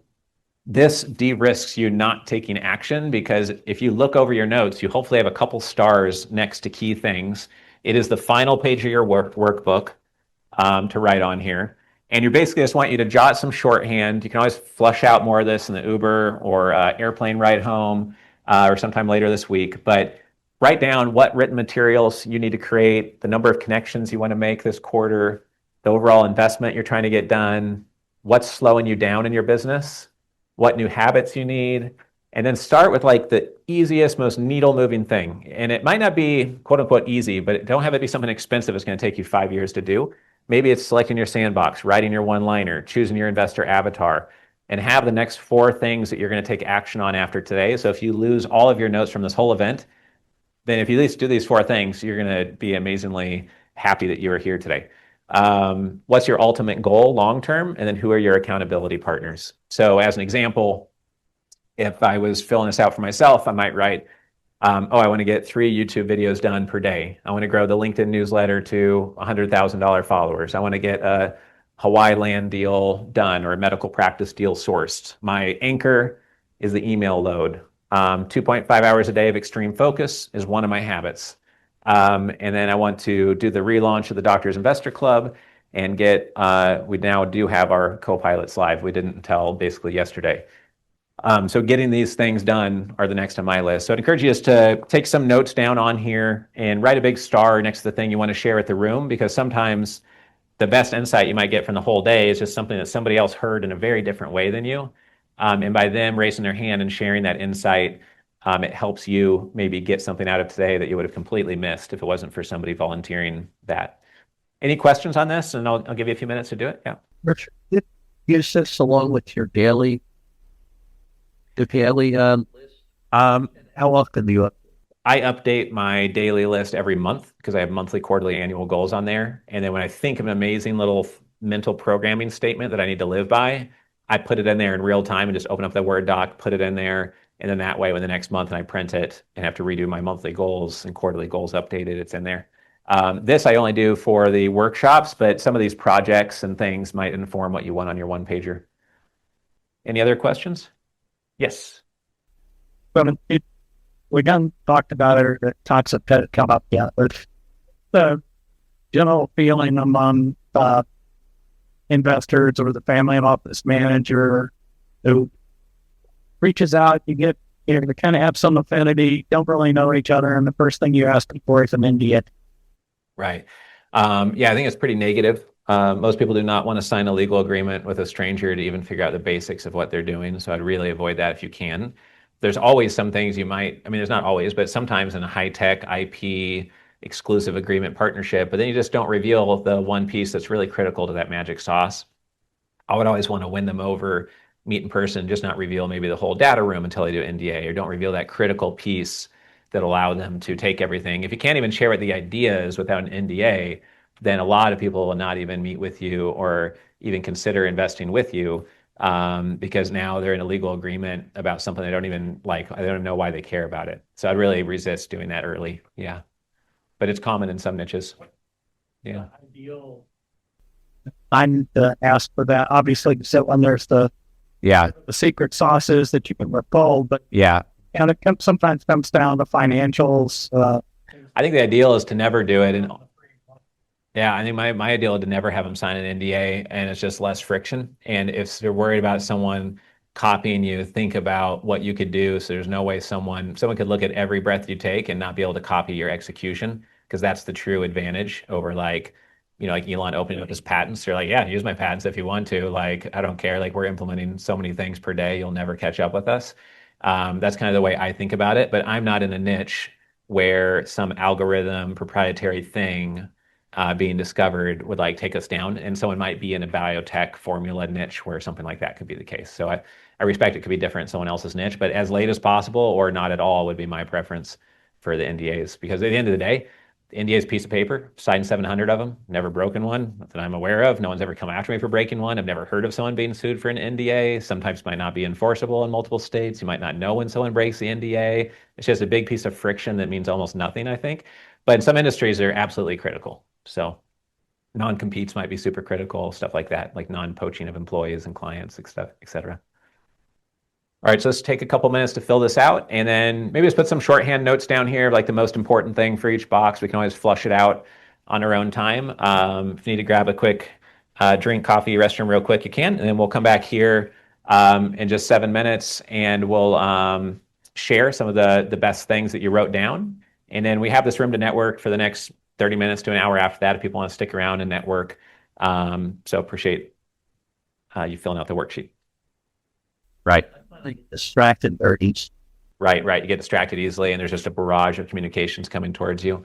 This de-risks you not taking action, because if you look over your notes, you hopefully have a couple stars next to key things. It is the final page of your workbook to write on here. And you basically just want you to jot some shorthand. You can always flush out more of this in the Uber or airplane ride home or sometime later this week. But write down what written materials you need to create, the number of connections you want to make this quarter, the overall investment you're trying to get done, what's slowing you down in your business, what new habits you need, and then start with like the easiest, most needle moving thing. And it might not be quote unquote easy, but don't have it be something expensive it's going to take you 5 years to do. Maybe it's selecting your sandbox, writing your one-liner, choosing your investor avatar, and have the next 4 things that you're going to take action on after today. So if you lose all of your notes from this whole event, then if you at least do these 4 things, you're going to be amazingly happy that you were here today. What's your ultimate goal long-term? And then who are your accountability partners? So as an example, if I was filling this out for myself, I might write, I want to get 3 YouTube videos done per day. I want to grow the LinkedIn newsletter to $100,000 followers. I want to get a Hawaii land deal done or a medical practice deal sourced. My anchor is the email load. 2.5 hours a day of extreme focus is one of my habits. And then I want to do the relaunch of the Doctors Investor Club and get, we now do have our co-pilots live. We didn't until basically yesterday. So getting these things done are the next on my list. So I'd encourage you just to take some notes down on here and write a big star next to the thing you want to share with the room, because sometimes the best insight you might get from the whole day is just something that somebody else heard in a very different way than you. And by them raising their hand and sharing that insight, it helps you maybe get something out of today that you would have completely missed if it wasn't for somebody volunteering that. Any questions on this? And I'll give you a few minutes to do it. Yeah. Richard, use this along with your daily list. How often do you I update my daily list every month because I have monthly, quarterly, annual goals on there. And then when I think of an amazing little mental programming statement that I need to live by, I put it in there in real time and just open up the Word doc, put it in there. And then that way, when the next month and I print it and have to redo my monthly goals and quarterly goals updated, it's in there. This I only do for the workshops, but some of these projects and things might inform what you want on your one pager. Any other questions? Yes. Well, we done talked about it, or talks have come up yet, but the general feeling among investors or the family office manager who reaches out, you kind of have some affinity, don't really know each other, and the first thing you ask them for is an NDA. Right. Yeah, I think it's pretty negative. Most people do not want to sign a legal agreement with a stranger to even figure out the basics of what they're doing. So I'd really avoid that if you can. There's always some things you might, I mean, there's not always, but sometimes in a high-tech IP exclusive agreement partnership, but then you just don't reveal the one piece that's really critical to that magic sauce. I would always want to win them over, meet in person, just not reveal maybe the whole data room until they do NDA, or don't reveal that critical piece that allow them to take everything. If you can't even share what the idea is without an NDA, then a lot of people will not even meet with you or even consider investing with you because now they're in a legal agreement about something they don't even like. I don't know why they care about it. So I'd really resist doing that early. Yeah. But it's common in some niches. Yeah. Ideal. I'm asked for that. Obviously, so when there's the secret sauces that you can withhold, but and it sometimes comes down to financials. I think the ideal is to never do it. And yeah, I think my ideal is to never have them sign an NDA, and it's just less friction. And if they're worried about someone copying you, think about what you could do. So there's no way someone could look at every breath you take and not be able to copy your execution, because that's the true advantage over like Elon opening up his patents. They're like, yeah, use my patents if you want to. Like, I don't care. Like, we're implementing so many things per day, you'll never catch up with us. That's kind of the way I think about it. But I'm not in a niche where some algorithm proprietary thing being discovered would like take us down. And someone might be in a biotech formula niche where something like that could be the case. So I respect it could be different in someone else's niche, but as late as possible or not at all would be my preference for the NDAs. Because at the end of the day, the NDA is a piece of paper, signed 700 of them, never broken one that I'm aware of. No one's ever come after me for breaking one. I've never heard of someone being sued for an NDA. Sometimes might not be enforceable in multiple states. You might not know when someone breaks the NDA. It's just a big piece of friction that means almost nothing, I think. But in some industries, they're absolutely critical. So non-competes might be super critical, stuff like that, like non-poaching of employees and clients, et cetera. All right, so let's take a couple minutes to fill this out, and then maybe just put some shorthand notes down here, like the most important thing for each box. We can always flush it out on our own time. If you need to grab a quick drink, coffee, restroom real quick, you can, and then we'll come back here in just 7 minutes, and we'll share some of the best things that you wrote down. And then we have this room to network for the next 30 minutes to an hour after that if people want to stick around and network. So appreciate you filling out the worksheet. Right. Distracted or each. Right. You get distracted easily, and there's just a barrage of communications coming towards you.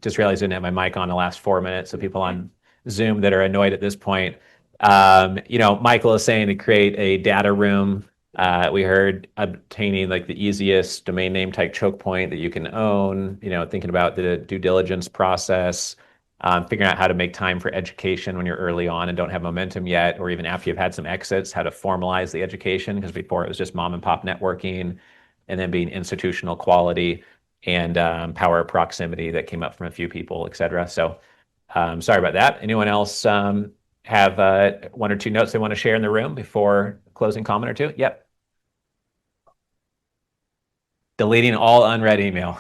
Just realized I didn't have my mic on the last 4 minutes, so people on Zoom that are annoyed at this point. Michael is saying to create a data room. We heard obtaining like the easiest domain name type choke point that you can own, thinking about the due diligence process, figuring out how to make time for education when you're early on and don't have momentum yet, or even after you've had some exits, how to formalize the education, because before it was just mom and pop networking, and then being institutional quality and power of proximity that came up from a few people, et cetera. So sorry about that. Anyone else have 1 or 2 notes they want to share in the room before closing comment or two? Yep. Deleting all unread email.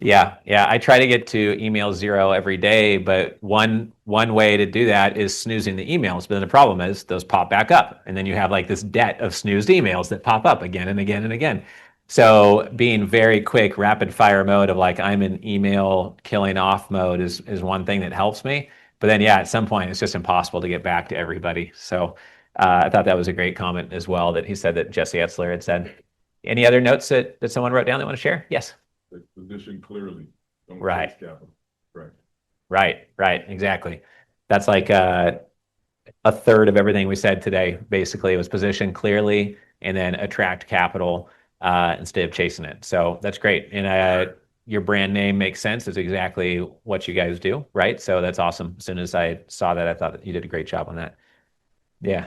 Yeah. I try to get to email 0 every day, but one way to do that is snoozing the emails. But then the problem is those pop back up, and then you have like this debt of snoozed emails that pop up again and again and again. So being very quick, rapid fire mode of like I'm in email killing off mode is one thing that helps me. But then at some point it's just impossible to get back to everybody. So I thought that was a great comment as well that he said that Jesse Etzler had said. Any other notes that someone wrote down they want to share? Yes. Position clearly. Don't Right. chase capital. Right. Exactly. That's like a third of everything we said today. Basically, it was position clearly and then attract capital instead of chasing it. So that's great. And your brand name makes sense. It's exactly what you guys do, right? So that's awesome. As soon as I saw that, I thought that you did a great job on that. Yeah.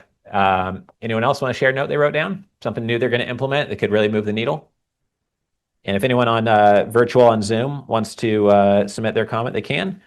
Anyone else want to share a note they wrote down? Something new they're going to implement that could really move the needle? And if anyone on virtual on Zoom wants to submit their comment, they can.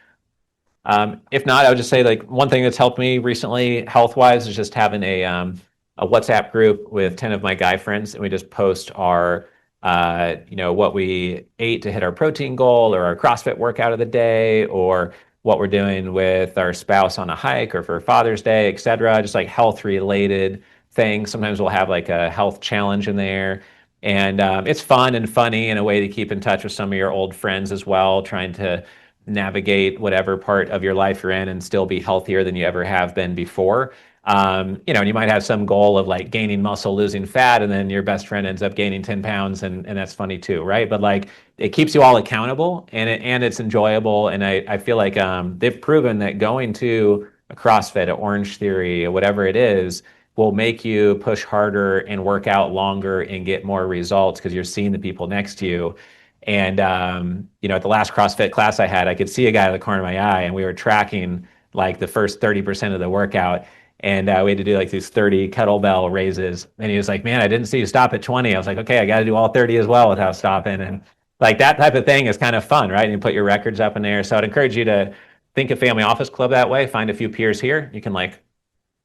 If not, I would just say like one thing that's helped me recently health-wise is just having a WhatsApp group with 10 of my guy friends, and we just post our what we ate to hit our protein goal, or our CrossFit workout of the day, or what we're doing with our spouse on a hike or for Father's Day, et cetera. Just like health related things. Sometimes we'll have like a health challenge in there. And it's fun and funny in a way to keep in touch with some of your old friends as well, trying to navigate whatever part of your life you're in and still be healthier than you ever have been before. And you might have some goal of like gaining muscle, losing fat, and then your best friend ends up gaining 10 pounds, and that's funny too, right? But like it keeps you all accountable, and it's enjoyable. And I feel like they've proven that going to a CrossFit, a Orange Theory, or whatever it is, will make you push harder and work out longer and get more results because you're seeing the people next to you. And at the last CrossFit class I had, I could see a guy out of the corner of my eye, and we were tracking like the first 30% of the workout. And we had to do like these 30 kettlebell raises. And he was like, man, I didn't see you stop at 20. I was like, okay, I got to do all 30 as well without stopping. And like that type of thing is kind of fun, right? And you put your records up in there. So I'd encourage you to think of Family Office Club that way. Find a few peers here. You can like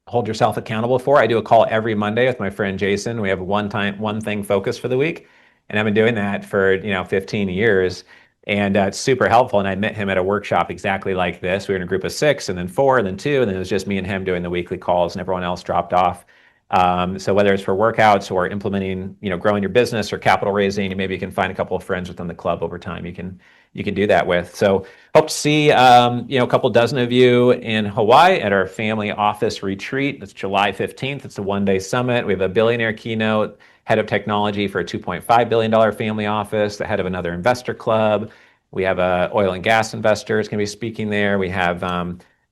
hold yourself accountable for. I do a call every Monday with my friend Jason. We have one thing focus for the week. And I've been doing that for 15 years. And it's super helpful. And I met him at a workshop exactly like this. We were in a group of 6, and then 4, and then 2, and then it was just me and him doing the weekly calls, and everyone else dropped off. So whether it's for workouts or implementing, growing your business or capital raising, maybe you can find a couple of friends within the club over time you can do that with. So hope to see a couple dozen of you in Hawaii at our family office retreat. It's July 15th. It's a one-day summit. We have a billionaire keynote, head of technology for a $2.5 billion family office, the head of another investor club. We have a oil and gas investor is going to be speaking there. We have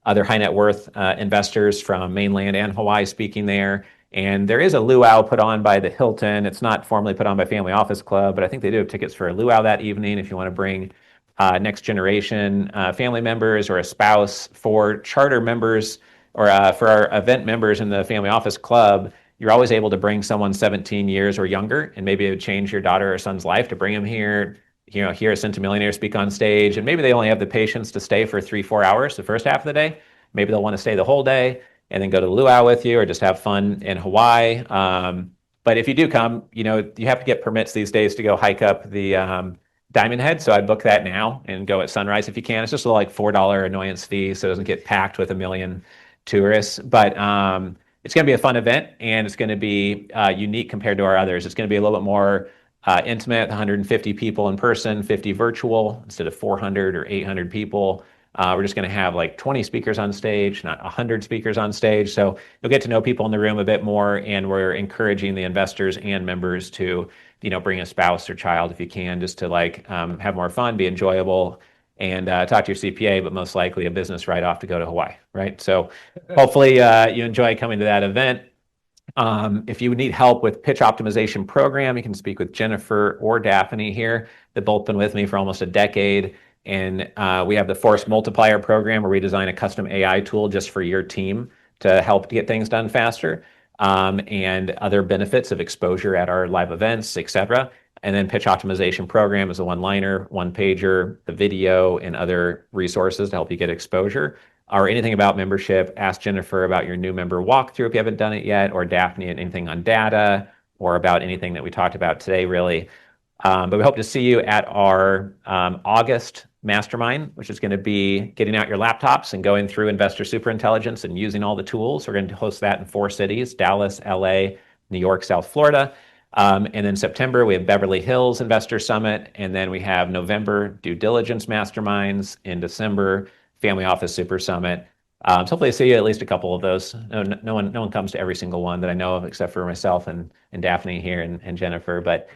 other high net worth investors from mainland and Hawaii speaking there. And there is a luau put on by the Hilton. It's not formally put on by Family Office Club, but I think they do have tickets for a luau that evening if you want to bring next generation family members or a spouse. For charter members or for our event members in the Family Office Club, you're always able to bring someone 17 years or younger, and maybe it would change your daughter or son's life to bring them here, hear a centimillionaire speak on stage, and maybe they only have the patience to stay for 3-4 hours the first half of the day. Maybe they'll want to stay the whole day and then go to the luau with you or just have fun in Hawaii. But if you do come, you have to get permits these days to go hike up the Diamond Head. So I'd book that now and go at sunrise if you can. It's just a like $4 annoyance fee, so it doesn't get packed with a million tourists. But it's going to be a fun event, and it's going to be unique compared to our others. It's going to be a little bit more intimate, 150 people in person, 50 virtual instead of 400 or 800 people. We're just going to have like 20 speakers on stage, not 100 speakers on stage. So you'll get to know people in the room a bit more, and we're encouraging the investors and members to, bring a spouse or child if you can, just to like have more fun, be enjoyable, and talk to your CPA, but most likely a business write-off to go to Hawaii, right? So hopefully you enjoy coming to that event. If you need help with pitch optimization program, you can speak with Jennifer or Daphne here. They've both been with me for almost a decade. And we have the Force Multiplier program where we design a custom AI tool just for your team to help get things done faster, and other benefits of exposure at our live events, et cetera. And then pitch optimization program is a one-liner, one-pager, the video, and other resources to help you get exposure. Or anything about membership, ask Jennifer about your new member walkthrough if you haven't done it yet, or Daphne anything on data, or about anything that we talked about today, really. But we hope to see you at our August mastermind, which is going to be getting out your laptops and going through investor superintelligence and using all the tools. We're going to host that in 4 cities: Dallas, LA, New York, South Florida. And then September, we have Beverly Hills Investor Summit. And then we have November due diligence masterminds. In December, Family Office Super Summit. So hopefully I see you at least a couple of those. No one comes to every single one that I know of, except for myself and Daphne here and Jennifer. But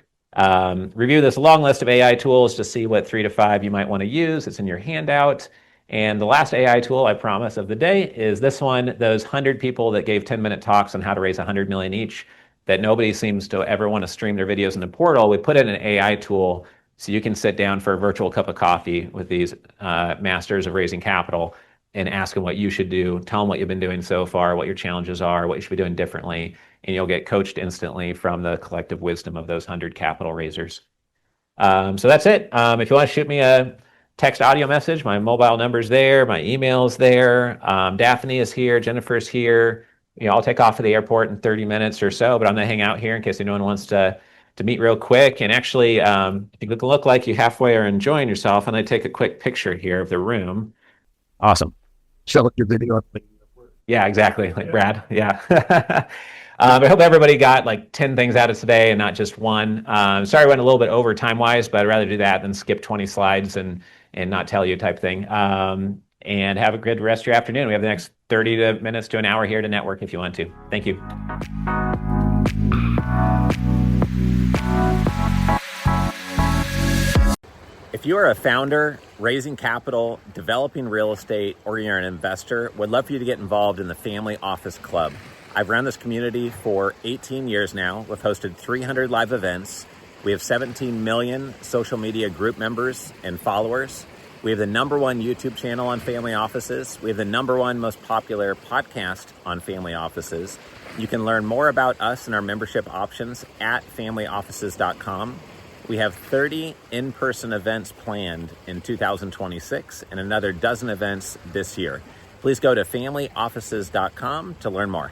review this long list of AI tools to see what 3 to 5 you might want to use. It's in your handout. And the last AI tool, I promise, of the day is this one. Those 100 people that gave 10-minute talks on how to raise 100 million each, that nobody seems to ever want to stream their videos in the portal. We put in an AI tool so you can sit down for a virtual cup of coffee with these masters of raising capital and ask them what you should do. Tell them what you've been doing so far, what your challenges are, what you should be doing differently, and you'll get coached instantly from the collective wisdom of those 100 capital raisers. So that's it. If you want to shoot me a text audio message, my mobile number's there, my email's there. Daphne is here, Jennifer's here. I'll take off to the airport in 30 minutes or so, but I'm going to hang out here in case anyone wants to meet real quick. And actually, if you look like you halfway are enjoying yourself, and I take a quick picture here of the room. Awesome. Show your video up. Yeah, exactly. Like Brad. Yeah. I hope everybody got like 10 things out of today and not just one. Sorry I went a little bit over time-wise, but I'd rather do that than skip 20 slides and not tell you type thing. And have a good rest of your afternoon. We have the next 30 minutes to an hour here to network if you want to. Thank you. If you are a founder, raising capital, developing real estate, or you're an investor, would love for you to get involved in the Family Office Club. I've run this community for 18 years now. We've hosted 300 live events. We have 17 million social media group members and followers. We have the #1 YouTube channel on family offices. We have the #1 most popular podcast on family offices. You can learn more about us and our membership options at familyoffices.com. We have 30 in-person events planned in 2026 and another dozen events this year. Please go to familyoffices.com to learn more.